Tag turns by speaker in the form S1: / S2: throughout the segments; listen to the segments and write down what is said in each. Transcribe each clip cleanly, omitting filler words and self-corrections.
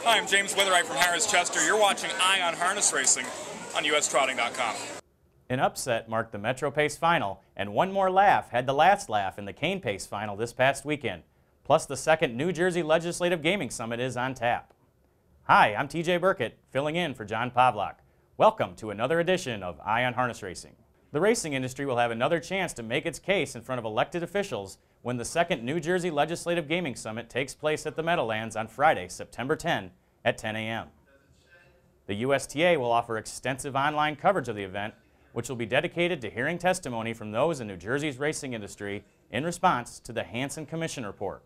S1: Hi, I'm James Witherite from Harris Chester. You're watching Eye on Harness Racing on USTrotting.com.
S2: An upset marked the Metro Pace Final, and One More Laugh had the last laugh in the Cane Pace Final this past weekend. Plus, the second New Jersey Legislative Gaming Summit is on tap. Hi, I'm TJ Burkett, filling in for John Pavlak. Welcome to another edition of Eye on Harness Racing. The racing industry will have another chance to make its case in front of elected officials when the second New Jersey Legislative Gaming Summit takes place at the Meadowlands on Friday, September 10 at 10 a.m. The USTA will offer extensive online coverage of the event, which will be dedicated to hearing testimony from those in New Jersey's racing industry in response to the Hansen Commission report,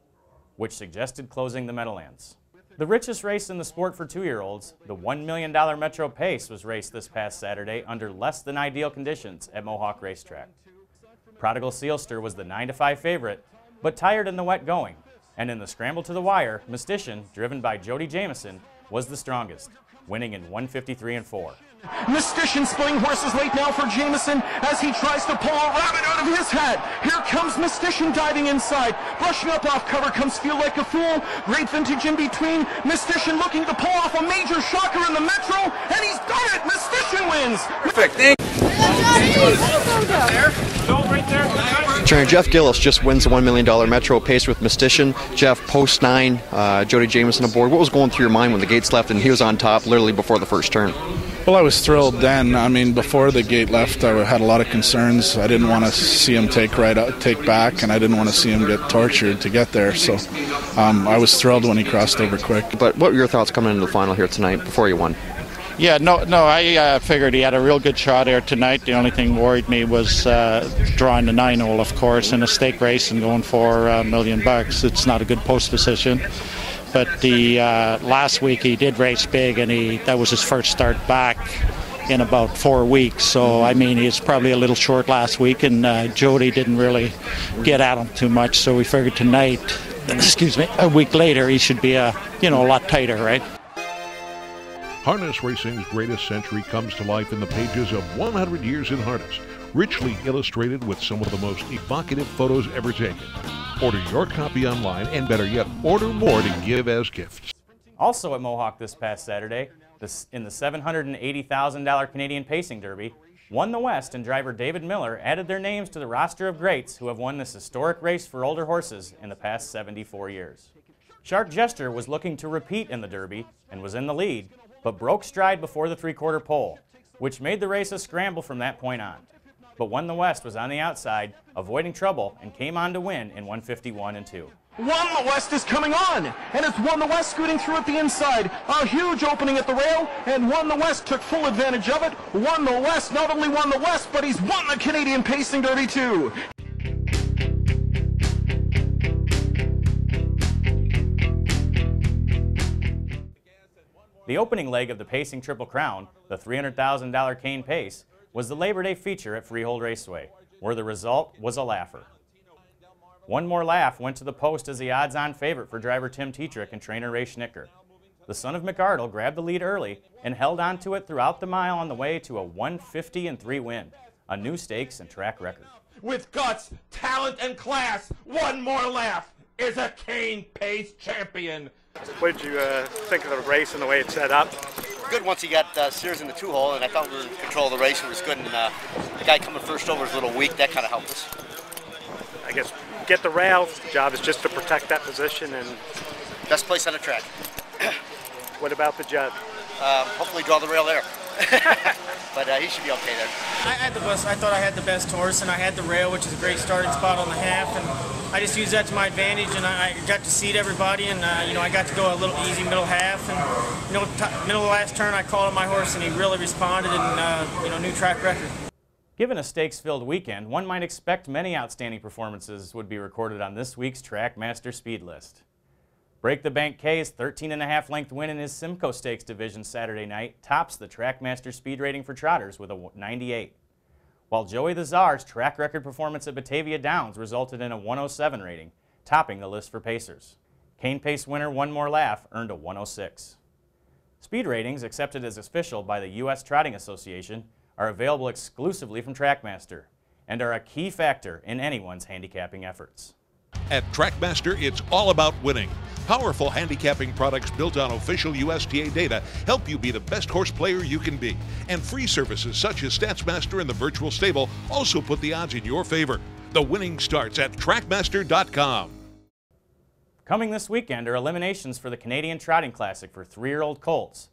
S2: which suggested closing the Meadowlands. The richest race in the sport for two-year-olds, the $1 million Metro Pace, was raced this past Saturday under less than ideal conditions at Mohawk Racetrack. Prodigal Sealster was the 9-5 favorite, but tired in the wet going, and in the scramble to the wire, Mystition, driven by Jody Jamieson, was the strongest, winning in 153-4.
S3: Mystition splitting horses late now for Jamieson as he tries to pull a rabbit out of his hat. Here comes Mystition diving inside. Brushing up off cover comes Feel Like a Fool. Great vintage in between. Mystition looking to pull off a major shocker in the Metro, and he's done it! Mystition wins! Perfect.
S4: Trainer Jeff Gillis just wins the $1 million Metro Pace with Mystition. Jeff, post 9, Jody Jamieson aboard. What was going through your mind when the gates left and he was on top literally before the first turn?
S5: Well, I was thrilled then. I mean, before the gate left, I had a lot of concerns. I didn't want to see him take back, and I didn't want to see him get tortured to get there. So I was thrilled when he crossed over quick.
S4: But what were your thoughts coming into the final here tonight before you won?
S6: Yeah, no, I figured he had a real good shot here tonight. The only thing worried me was drawing the 9-hole, of course, in a stake race and going for $1 million. It's not a good post position. But the last week he did race big, and that was his first start back in about 4 weeks. So, I mean, he was probably a little short last week, and Jody didn't really get at him too much. So we figured tonight, a week later, he should be a lot tighter, right?
S7: Harness Racing's greatest century comes to life in the pages of 100 Years in Harness, richly illustrated with some of the most evocative photos ever taken. Order your copy online, and better yet, order more to give as gifts.
S2: Also at Mohawk this past Saturday, in the $780,000 Canadian Pacing Derby, Won the West and driver David Miller added their names to the roster of greats who have won this historic race for older horses in the past 74 years. Shark Jester was looking to repeat in the Derby and was in the lead, but broke stride before the three-quarter pole, which made the race a scramble from that point on. But Won the West was on the outside, avoiding trouble, and came on to win in 151-2.
S3: Won the West is coming on, and it's Won the West scooting through at the inside. A huge opening at the rail, and Won the West took full advantage of it. Won the West not only won the West, but he's won the Canadian Pacing Derby too.
S2: The opening leg of the Pacing Triple Crown, the $300,000 Cane Pace, was the Labor Day feature at Freehold Raceway, where the result was a laugher. One More Laugh went to the post as the odds-on favorite for driver Tim Tetrick and trainer Ray Schnicker. The son of McArdle grabbed the lead early and held on to it throughout the mile on the way to a 150-3 win, a new stakes and track record.
S8: With guts, talent, and class, One More Laugh is a Cane Pace champion.
S9: What did you think of the race and the way it's set up?
S10: Good once he got Sears in the 2-hole, and I thought we were in control of the race. It was good, and the guy coming first over was a little weak. That kind of helped us.
S9: I guess get the rail. The job is just to protect that position. And
S10: best place on the track.
S9: What about the judge?
S10: Hopefully draw the rail there. But he should be okay there.
S11: I thought I had the best horse, and I had the rail, which is a great starting spot on the half, and I just used that to my advantage, and I got to seat everybody, and I got to go a little easy middle half, and middle of the last turn I called on my horse, and he really responded, and new track record.
S2: Given a stakes-filled weekend, one might expect many outstanding performances would be recorded on this week's Trackmaster Speed List. Break the Bank K's 13.5 length win in his Simcoe Stakes division Saturday night tops the Trackmaster speed rating for trotters with a 98. While Joey the Czar's track record performance at Batavia Downs resulted in a 107 rating, topping the list for pacers. Cane Pace winner One More Laugh earned a 106. Speed ratings accepted as official by the U.S. Trotting Association are available exclusively from Trackmaster and are a key factor in anyone's handicapping efforts.
S7: At Trackmaster, it's all about winning. Powerful handicapping products built on official USTA data help you be the best horse player you can be. And free services such as StatsMaster and the Virtual Stable also put the odds in your favor. The winning starts at Trackmaster.com.
S2: Coming this weekend are eliminations for the Canadian Trotting Classic for 3-year-old colts.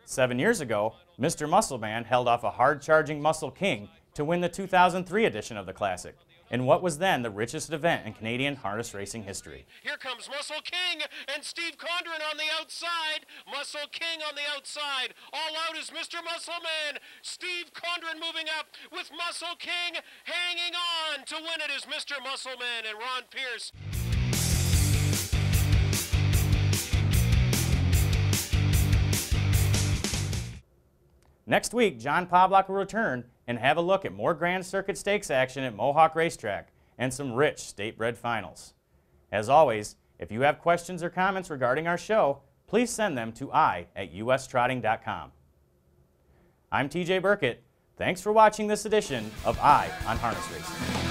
S2: 7 years ago, Mr. Muscleman held off a hard-charging Muscle King to win the 2003 edition of the Classic, in what was then the richest event in Canadian harness racing history.
S12: Here comes Muscle King and Steve Condren on the outside. Muscle King on the outside. All out is Mr. Muscleman. Steve Condren moving up with Muscle King hanging on. To win it is Mr. Muscleman and Ron Pierce.
S2: Next week, John Pavlock will return and have a look at more Grand Circuit Stakes action at Mohawk Racetrack and some rich state-bred finals. As always, if you have questions or comments regarding our show, please send them to i@ustrotting.com. I'm TJ Burkett. Thanks for watching this edition of Eye on Harness Racing.